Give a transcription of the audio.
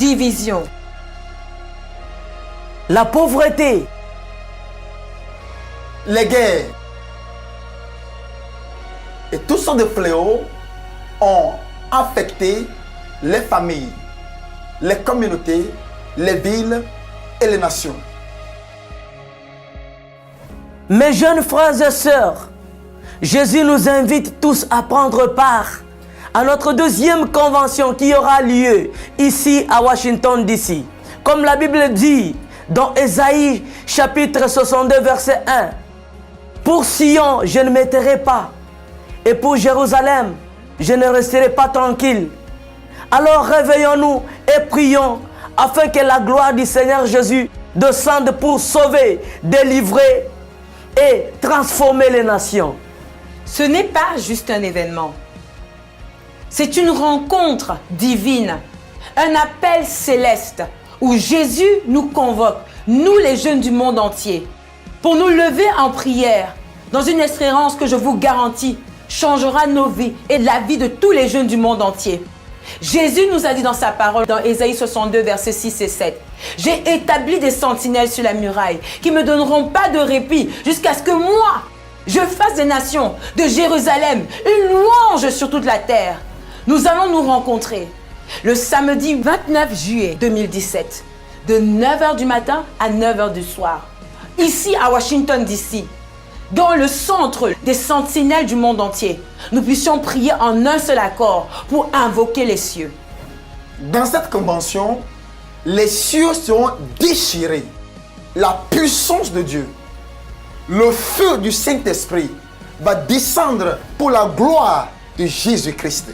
division, la pauvreté, les guerres et toutes sortes de fléaux ont affecté les familles, les communautés, les villes et les nations. Mes jeunes frères et sœurs, Jésus nous invite tous à prendre part à notre deuxième convention qui aura lieu ici à Washington DC. Comme la Bible dit dans Ésaïe chapitre 62 verset 1, « Pour Sion, je ne m'étairai pas, et pour Jérusalem, je ne resterai pas tranquille. Alors réveillons-nous et prions afin que la gloire du Seigneur Jésus descende pour sauver, délivrer et transformer les nations. » ce n'est pas juste un événement. C'est une rencontre divine, un appel céleste où Jésus nous convoque, nous les jeunes du monde entier, pour nous lever en prière dans une espérance que je vous garantis changera nos vies et la vie de tous les jeunes du monde entier. Jésus nous a dit dans sa parole, dans Ésaïe 62, versets 6 et 7, « J'ai établi des sentinelles sur la muraille qui ne me donneront pas de répit jusqu'à ce que moi, je fasse des nations de Jérusalem une louange sur toute la terre. » Nous allons nous rencontrer le samedi 29 juillet 2017, de 9h du matin à 9h du soir, ici à Washington DC, dans le centre des sentinelles du monde entier. Nous puissions prier en un seul accord pour invoquer les cieux. Dans cette convention, les cieux seront déchirés. La puissance de Dieu, le feu du Saint-Esprit va descendre pour la gloire de Jésus-Christ.